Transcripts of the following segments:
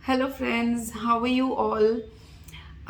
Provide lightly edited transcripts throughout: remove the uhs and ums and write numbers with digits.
Hello friends, how are you all.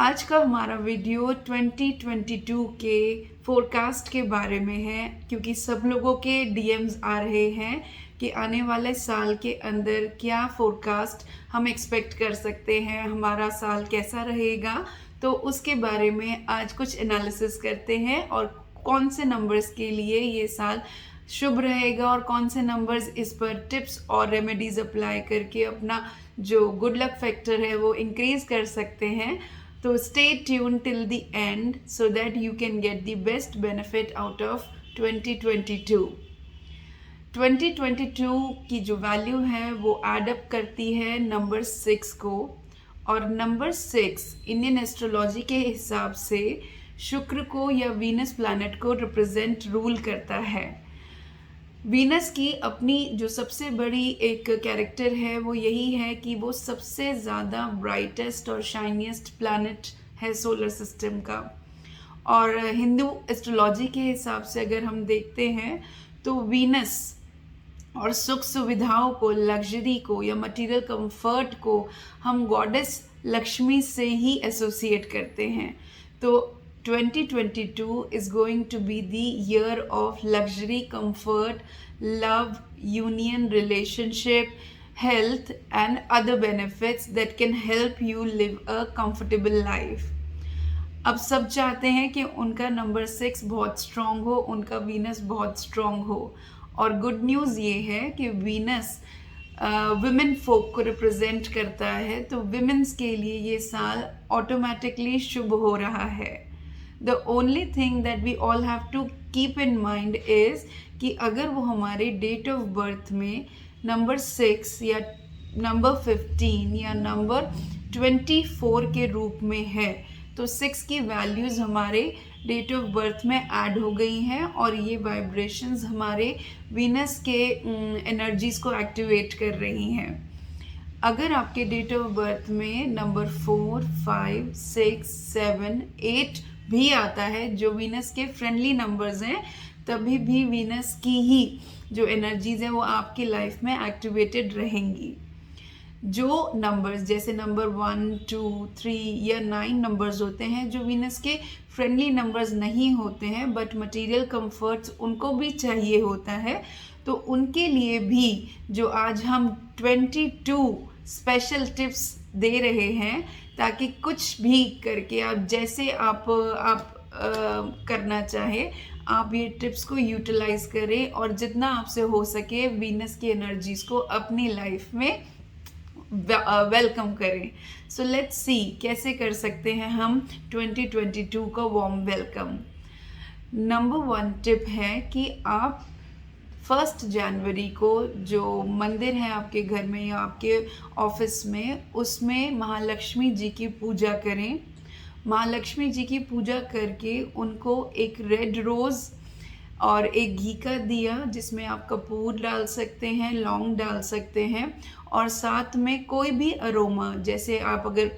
आज का हमारा वीडियो 2022 के फोरकास्ट के बारे में है, क्योंकि सब लोगों के डीएम्स आ रहे हैं कि आने वाले साल के अंदर क्या फोरकास्ट हम एक्सपेक्ट कर सकते हैं, हमारा साल कैसा रहेगा। तो उसके बारे में आज कुछ एनालिसिस करते हैं और कौन से नंबर्स के लिए ये साल शुभ रहेगा और कौन से नंबर्स इस पर टिप्स और रेमेडीज अप्लाई करके अपना जो गुड लक फैक्टर है वो इंक्रीज कर सकते हैं। तो stay tune till the and so that you can get the best benefit out of 2022। 2022 की जो वैल्यू है वो एड अप करती है नंबर 6 को, और नंबर 6 इंडियन एस्ट्रोलॉजी के हिसाब से शुक्र को या वीनस प्लैनेट को रिप्रेजेंट रूल करता है। वीनस की अपनी जो सबसे बड़ी एक कैरेक्टर है वो यही है कि वो सबसे ज़्यादा ब्राइटेस्ट और शाइनिएस्ट प्लैनेट है सोलर सिस्टम का। और हिंदू एस्ट्रोलॉजी के हिसाब से अगर हम देखते हैं तो वीनस और सुख सुविधाओं को, लग्जरी को या मटेरियल कंफर्ट को हम गॉडेस लक्ष्मी से ही एसोसिएट करते हैं। तो 2022 is going to be the year of luxury, comfort, love, union, relationship, health and other benefits that can help you live a comfortable life. अब सब चाहते हैं कि उनका नंबर 6 बहुत स्ट्रांग हो, उनका वीनस बहुत स्ट्रांग हो। और गुड न्यूज़ ये है कि वीनस विमेन फोक को रिप्रेजेंट करता है, तो विमेंस के लिए ये साल ऑटोमेटिकली शुभ हो रहा है। The only thing that we all have to keep in mind is कि अगर वो हमारे डेट ऑफ बर्थ में नंबर 6 या नंबर 15 या नंबर 24 के रूप में है, तो 6 की वैल्यूज़ हमारे डेट ऑफ बर्थ में ऐड हो गई हैं और ये वाइब्रेशंस हमारे वीनस के एनर्जीज़ को एक्टिवेट कर रही हैं। अगर आपके डेट ऑफ बर्थ में नंबर 4, 5, 6, 7, 8 भी आता है, जो वीनस के फ्रेंडली नंबर्स हैं, तभी भी वीनस की ही जो एनर्जीज हैं वो आपकी लाइफ में एक्टिवेटेड रहेंगी। जो नंबर्स जैसे नंबर 1, 2, 3 या 9 नंबर्स होते हैं, जो वीनस के फ्रेंडली नंबर्स नहीं होते हैं बट मटेरियल कंफर्ट्स उनको भी चाहिए होता है, तो उनके लिए भी जो आज हम 22 स्पेशल टिप्स दे रहे हैं, ताकि कुछ भी करके आप जैसे आप करना चाहे आप ये टिप्स को यूटिलाइज करें और जितना आपसे हो सके वीनस की एनर्जीज को अपनी लाइफ में वेलकम करें। सो लेट्स सी कैसे कर सकते हैं हम 2022 का वार्म वेलकम। नंबर 1 टिप है कि आप 1 जनवरी को जो मंदिर है आपके घर में या आपके ऑफिस में, उसमें महालक्ष्मी जी की पूजा करें। महालक्ष्मी जी की पूजा करके उनको एक रेड रोज़ और एक घी का दिया, जिसमें आप कपूर डाल सकते हैं, लौंग डाल सकते हैं, और साथ में कोई भी अरोमा, जैसे आप अगर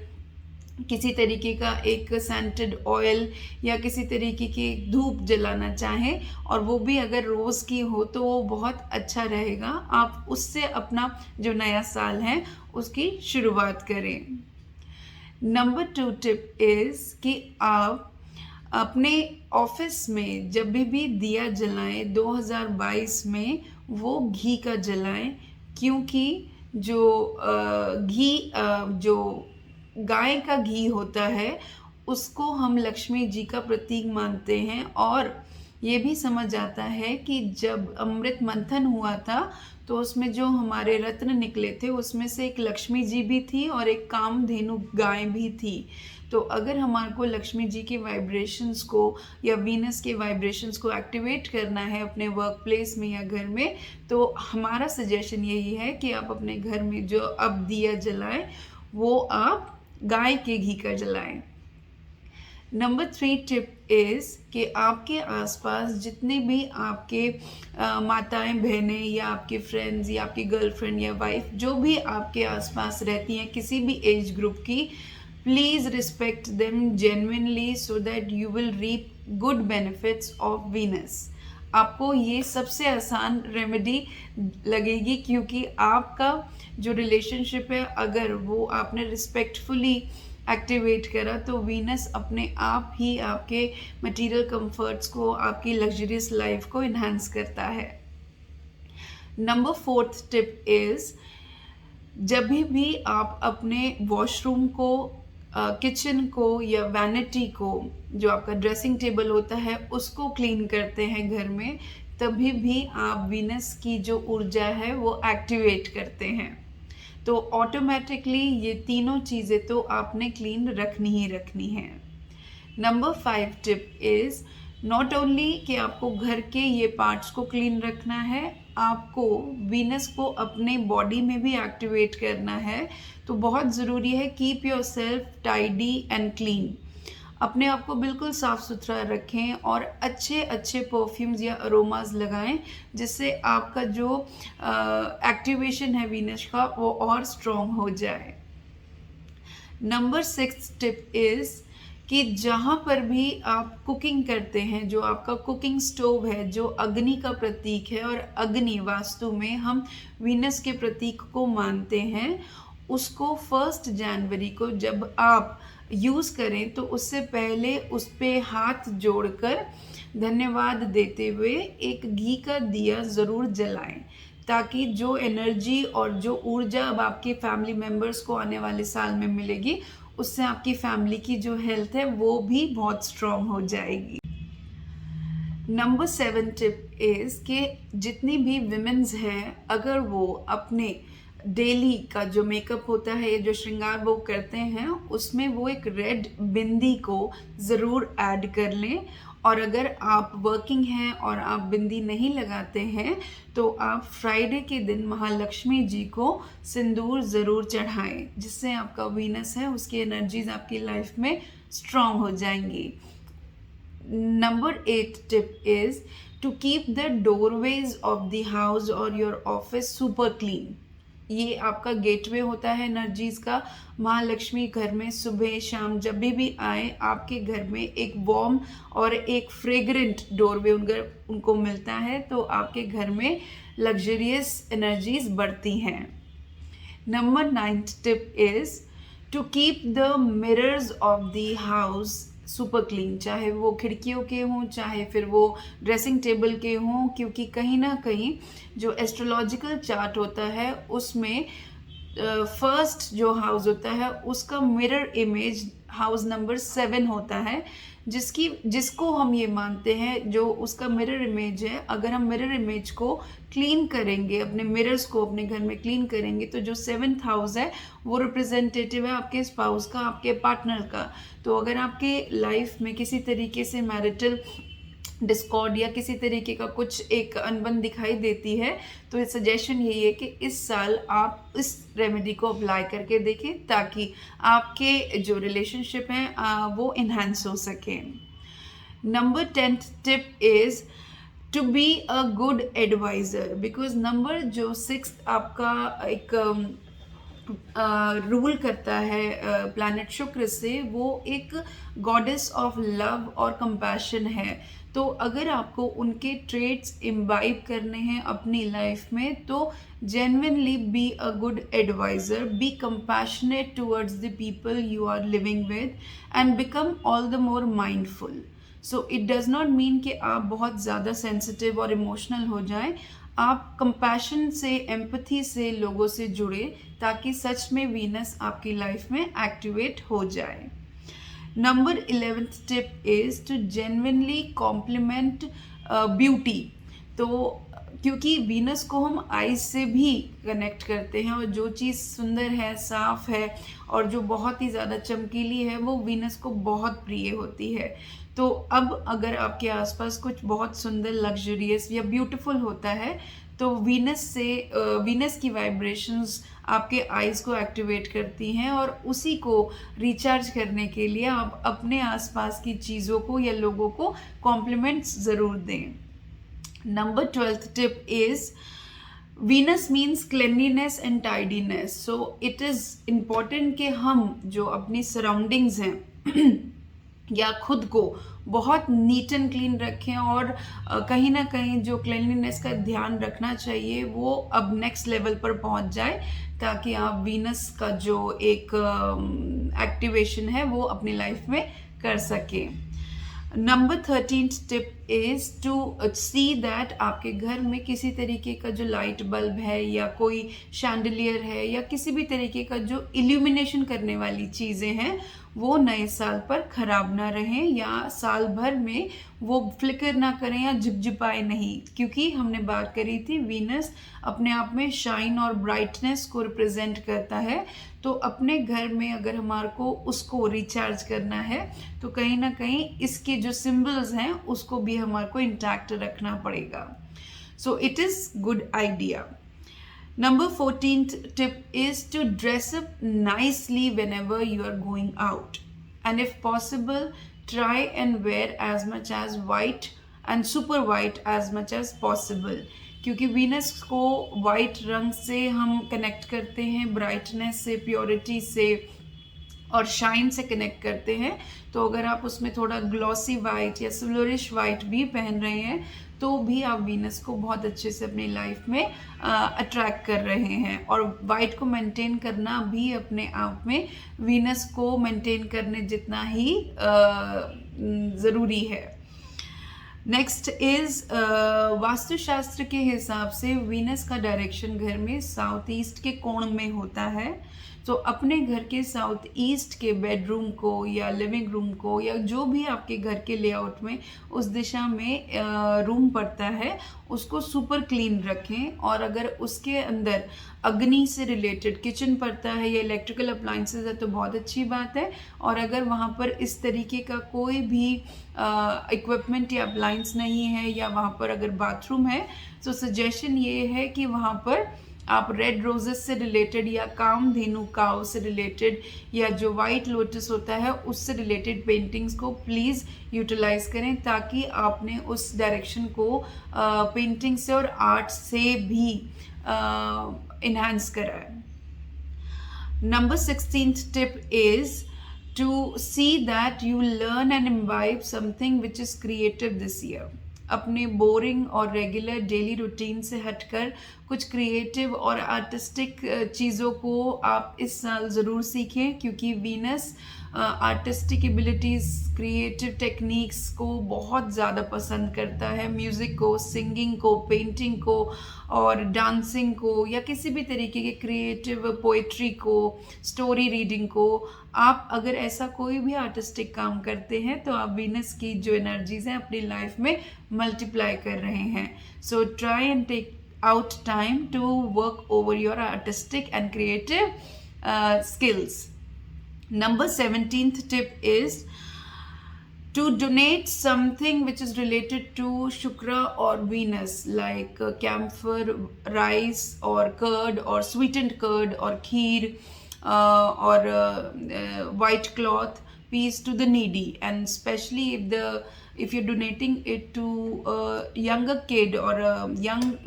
किसी तरीके का एक सेंटेड ऑयल या किसी तरीके की धूप जलाना चाहें और वो भी अगर रोज़ की हो तो वो बहुत अच्छा रहेगा। आप उससे अपना जो नया साल है उसकी शुरुआत करें। नंबर 2 टिप इज़ कि आप अपने ऑफिस में जब भी दिया जलाएं 2022 में वो घी का जलाएं, क्योंकि जो घी जो गाय का घी होता है उसको हम लक्ष्मी जी का प्रतीक मानते हैं। और ये भी समझ आता है कि जब अमृत मंथन हुआ था तो उसमें जो हमारे रत्न निकले थे उसमें से एक लक्ष्मी जी भी थी और एक कामधेनु गाय भी थी। तो अगर हमारे को लक्ष्मी जी की वाइब्रेशंस को या वीनस के वाइब्रेशंस को एक्टिवेट करना है अपने वर्क प्लेस में या घर में, तो हमारा सजेशन यही है कि आप अपने घर में जो अब दिया जलाएं वो आप गाय के घी का जलाएं। नंबर 3 टिप इज़ कि आपके आसपास जितने भी आपके माताएं, बहनें या आपके फ्रेंड्स या आपकी गर्लफ्रेंड या वाइफ जो भी आपके आसपास रहती हैं किसी भी एज ग्रुप की, please respect them genuinely so that you will reap good benefits of Venus. आपको ये सबसे आसान रेमेडी लगेगी, क्योंकि आपका जो रिलेशनशिप है अगर वो आपने रिस्पेक्टफुली एक्टिवेट करा तो वीनस अपने आप ही आपके मटेरियल कंफर्ट्स को, आपकी लग्जरियस लाइफ को इन्हांस करता है। नंबर 4th टिप इज़, जब भी आप अपने वॉशरूम को, किचन को या वैनिटी को, जो आपका ड्रेसिंग टेबल होता है उसको क्लीन करते हैं घर में, तभी भी आप वीनस की जो ऊर्जा है वो एक्टिवेट करते हैं। तो ऑटोमेटिकली ये तीनों चीज़ें तो आपने क्लीन रखनी ही रखनी है। Number 5 tip is, not only कि आपको घर के ये पार्ट्स को क्लीन रखना है, आपको वीनस को अपने बॉडी में भी एक्टिवेट करना है। तो बहुत ज़रूरी है keep your self tidy and clean. अपने आप को बिल्कुल साफ़ सुथरा रखें और अच्छे अच्छे परफ्यूम्स या अरोमाज लगाएं, जिससे आपका जो एक्टिवेशन है वीनस का वो और स्ट्रॉन्ग हो जाए। नंबर 6 टिप इज़ कि जहाँ पर भी आप कुकिंग करते हैं, जो आपका कुकिंग स्टोव है जो अग्नि का प्रतीक है, और अग्नि वास्तु में हम वीनस के प्रतीक को मानते हैं, उसको 1 जनवरी को जब आप यूज़ करें तो उससे पहले उस पर हाथ जोड़कर धन्यवाद देते हुए एक घी का दिया ज़रूर जलाएं, ताकि जो एनर्जी और जो ऊर्जा अब आपके फैमिली मेम्बर्स को आने वाले साल में मिलेगी, उससे आपकी फैमिली की जो हेल्थ है वो भी बहुत स्ट्रॉन्ग हो जाएगी। नंबर 7 टिप इज़ कि जितनी भी विमेंस हैं, अगर वो अपने डेली का जो मेकअप होता है, जो श्रृंगार वो करते हैं, उसमें वो एक रेड बिंदी को ज़रूर ऐड कर लें। और अगर आप वर्किंग हैं और आप बिंदी नहीं लगाते हैं तो आप फ्राइडे के दिन महालक्ष्मी जी को सिंदूर ज़रूर चढ़ाएं, जिससे आपका वीनस है उसकी एनर्जीज आपकी लाइफ में स्ट्रॉन्ग हो जाएंगी। Number 8 tip is to keep the doorways of the house और योर ऑफिस सुपर क्लीन। ये आपका गेटवे होता है एनर्जीज का। महालक्ष्मी घर में सुबह शाम जब भी आए, आपके घर में एक वार्म और एक फ्रेग्रेंट डोरवे उनको मिलता है, तो आपके घर में लग्जरियस एनर्जीज बढ़ती हैं। Number 9 tip is to keep the mirrors of the house super clean, चाहे वो खिड़कियों के हों, चाहे फिर वो ड्रेसिंग टेबल के हों, क्योंकि कहीं ना कहीं जो एस्ट्रोलॉजिकल चार्ट होता है उसमें फर्स्ट जो हाउस होता है उसका मिरर इमेज हाउस नंबर 7 होता है, जिसको हम ये मानते हैं जो उसका मिरर इमेज है। अगर हम मिरर इमेज को क्लीन करेंगे, अपने मिरर्स को अपने घर में क्लीन करेंगे, तो जो 7th हाउस है वो रिप्रेजेंटेटिव है आपके स्पाउस का, आपके पार्टनर का। तो अगर आपके लाइफ में किसी तरीके से मैरिटल डिस्कॉर्ड या किसी तरीके का कुछ एक अनबन दिखाई देती है, तो सजेशन यही है कि इस साल आप इस रेमेडी को अप्लाई करके देखें, ताकि आपके जो रिलेशनशिप हैं वो इन्हांस हो सकें। Number 10th tip is to be a good advisor, because number जो 6 आपका एक रूल करता है प्लैनेट शुक्र से, वो एक गॉडेस ऑफ लव और कंपैशन है। तो अगर आपको उनके ट्रेट्स इम्बाइब करने हैं अपनी लाइफ में, तो genuinely be a good advisor, be compassionate towards the people you are living with and become all the more mindful. So it does not mean कि आप बहुत ज़्यादा सेंसिटिव और इमोशनल हो जाएं। आप कंपैशन से, एम्पथी से लोगों से जुड़े, ताकि सच में वीनस आपकी लाइफ में एक्टिवेट हो जाए। Number 11th tip is to genuinely compliment beauty. तो क्योंकि वीनस को हम आइज से भी कनेक्ट करते हैं, और जो चीज़ सुंदर है, साफ़ है और जो बहुत ही ज़्यादा चमकीली है, वो वीनस को बहुत प्रिय होती है। तो अब अगर आपके आसपास कुछ बहुत सुंदर, लग्जरियस या ब्यूटीफुल होता है, तो वीनस की वाइब्रेशंस आपके आइज़ को एक्टिवेट करती हैं, और उसी को रिचार्ज करने के लिए आप अपने आसपास की चीज़ों को या लोगों को कॉम्प्लीमेंट्स ज़रूर दें। Number 12th tip is Venus means cleanliness and tidiness. So it is important कि हम जो अपनी सराउंडिंग्स हैं या खुद को बहुत नीट एंड क्लीन रखें, और कहीं ना कहीं जो क्लीनलीनेस का ध्यान रखना चाहिए वो अब नेक्स्ट लेवल पर पहुंच जाए, ताकि आप वीनस का जो एक एक्टिवेशन है वो अपनी लाइफ में कर सकें। Number 13 tip is to see that आपके घर में किसी तरीके का जो लाइट बल्ब है या कोई शैंडलियर है या किसी भी तरीके का जो इल्यूमिनेशन करने वाली चीज़ें हैं वो नए साल पर खराब ना रहें, या साल भर में वो फ्लिकर ना करें या झिपझिपाए नहीं, क्योंकि हमने बात करी थी वीनस अपने आप में शाइन और ब्राइटनेस को रिप्रेजेंट करता है। तो अपने घर में अगर हमारे को उसको रिचार्ज करना है तो कहीं ना कहीं इसके जो सिंबल्स हैं उसको भी हमारे को इंटैक्ट रखना पड़ेगा। सो it is good idea. Number 14th tip is to dress up nicely whenever you are going out. And if possible, try and wear as much as white and super white as much as possible. क्योंकि Venus को white रंग से हम connect करते हैं, brightness से, purity से और शाइन से कनेक्ट करते हैं। तो अगर आप उसमें थोड़ा ग्लॉसी वाइट या सिल्वरिश वाइट भी पहन रहे हैं तो भी आप वीनस को बहुत अच्छे से अपनी लाइफ में अट्रैक्ट कर रहे हैं। और वाइट को मेंटेन करना भी अपने आप में वीनस को मेंटेन करने जितना ही ज़रूरी है। नेक्स्ट इज वास्तुशास्त्र के हिसाब से वीनस का डायरेक्शन घर में साउथ ईस्ट के कोण में होता है। तो अपने घर के साउथ ईस्ट के बेडरूम को या लिविंग रूम को या जो भी आपके घर के लेआउट में उस दिशा में रूम पड़ता है उसको सुपर क्लीन रखें। और अगर उसके अंदर अग्नि से रिलेटेड किचन पड़ता है या इलेक्ट्रिकल अप्लाइंसेस है तो बहुत अच्छी बात है। और अगर वहाँ पर इस तरीके का कोई भी इक्विपमेंट या अप्लाइंस नहीं है या वहाँ पर अगर बाथरूम है तो सजेशन ये है कि वहाँ पर आप रेड रोजेस से रिलेटेड या कामधेनु काव से रिलेटेड या जो वाइट लोटस होता है उससे रिलेटेड पेंटिंग्स को प्लीज़ यूटिलाइज करें, ताकि आपने उस डायरेक्शन को पेंटिंग से और आर्ट से भी इन्हांस करा है। Number 16th tip is to see that you learn and imbibe something which is creative this year. अपने बोरिंग और रेगुलर डेली रूटीन से हटकर कुछ क्रिएटिव और आर्टिस्टिक चीज़ों को आप इस साल ज़रूर सीखें, क्योंकि Venus artistic abilities, creative techniques को बहुत ज़्यादा पसंद करता है। म्यूज़िक को, सिंगिंग को, पेंटिंग को और डांसिंग को या किसी भी तरीके के क्रिएटिव पोइट्री को, स्टोरी रीडिंग को। आप अगर ऐसा कोई भी आर्टिस्टिक काम करते हैं तो आप वीनस की जो एनर्जीज हैं अपनी लाइफ में मल्टीप्लाई कर रहे हैं। So try and take out time to work over your artistic and creative skills. Number 17th tip is to donate something which is related to Shukra or Venus, like camphor, rice or curd or sweetened curd or kheer or white cloth piece to the needy. And especially if you're donating it to a younger kid or a young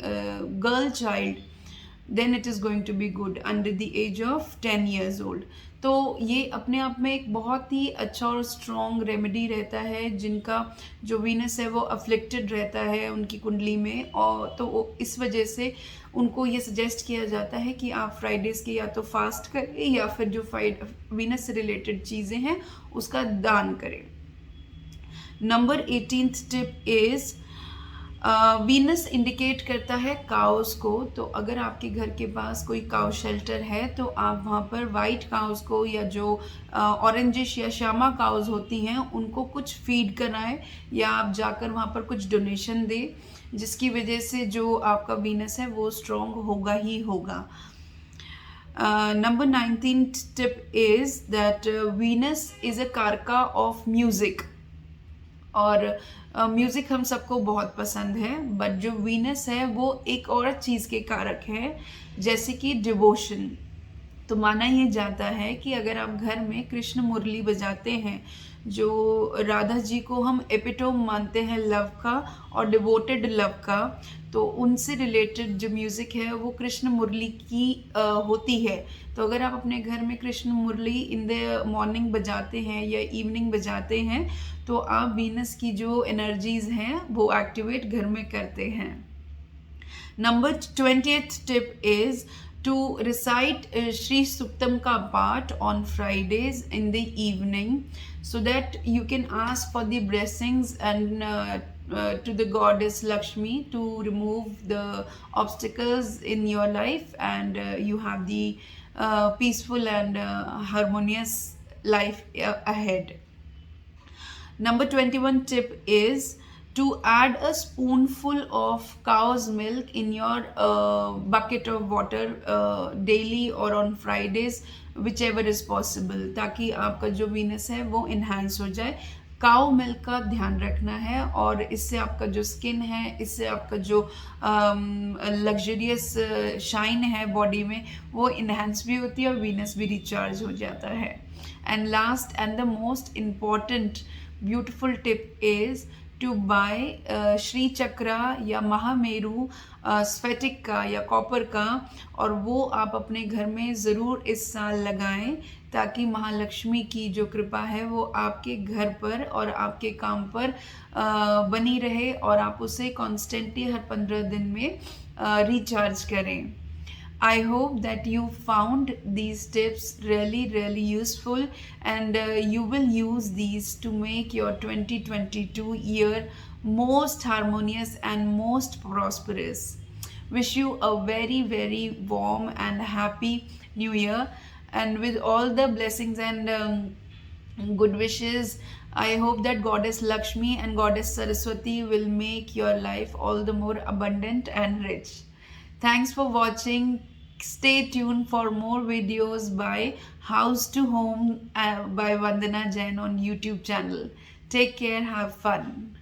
girl child, then it is going to be good under the age of 10 years old. तो ये अपने आप में एक बहुत ही अच्छा और strong remedy रहता है जिनका जो वीनस है वो अफ्लिक्टेड रहता है उनकी कुंडली में। और तो इस वजह से उनको ये सजेस्ट किया जाता है कि आप फ्राइडेज़ के या तो फास्ट करें या फिर जो वीनस से रिलेटेड चीज़ें हैं उसका दान करें। Number 18th tip is Venus indicate करता है काउस को। तो अगर आपके घर के पास कोई काउ शेल्टर है तो आप वहाँ पर वाइट काउस को या जो ऑरेंजिश या श्यामा काउस होती हैं उनको कुछ फीड कराएं, या आप जाकर वहाँ पर कुछ डोनेशन दें, जिसकी वजह से जो आपका वीनस है वो स्ट्रॉन्ग होगा ही होगा। Number 19th tip is that Venus is a कारका ऑफ म्यूज़िक। और म्यूज़िक हम सबको बहुत पसंद है, बट जो वीनस है वो एक और चीज़ के कारक है, जैसे कि डिवोशन। तो माना ये जाता है कि अगर आप घर में कृष्ण मुरली बजाते हैं, जो राधा जी को हम एपिटोम मानते हैं लव का और डिवोटेड लव का, तो उनसे रिलेटेड जो म्यूज़िक है वो कृष्ण मुरली की होती है। तो अगर आप अपने घर में कृष्ण मुरली इन द मॉर्निंग बजाते हैं या इवनिंग बजाते हैं, तो आप वीनस की जो एनर्जीज हैं वो एक्टिवेट घर में करते हैं। Number 20th tip is to recite Sri Suktam ka part on Fridays in the evening, so that you can ask for the blessings and to the goddess Lakshmi to remove the obstacles in your life, and you have the peaceful and harmonious life ahead. Number 21 tip is to add a spoonful of cow's milk in your bucket of water daily or on Fridays, whichever is possible, ताकि आपका जो Venus है वो enhance हो जाए। Cow milk का ध्यान रखना है, और इससे आपका जो स्किन है, इससे आपका जो लग्जरियस शाइन है बॉडी में, वो इन्हांस भी होती है और वीनस भी रिचार्ज हो जाता है। And last and the most important beautiful tip is to buy Shri Chakra या महामेरु स्फेटिक का या कॉपर का, और वो आप अपने घर में ज़रूर इस साल लगाएं, ताकि महालक्ष्मी की जो कृपा है वो आपके घर पर और आपके काम पर बनी रहे, और आप उसे कॉन्स्टेंटली हर 15 दिन में रिचार्ज करें। I hope that you found these tips really useful, and you will use these to make your 2022 year most harmonious and most prosperous. Wish you a very warm and happy new year, and with all the blessings and good wishes, I hope that Goddess Lakshmi and Goddess Saraswati will make your life all the more abundant and rich. Thanks for watching. Stay tuned for more videos by House to Home by Vandana Jain on YouTube channel. Take care, have fun.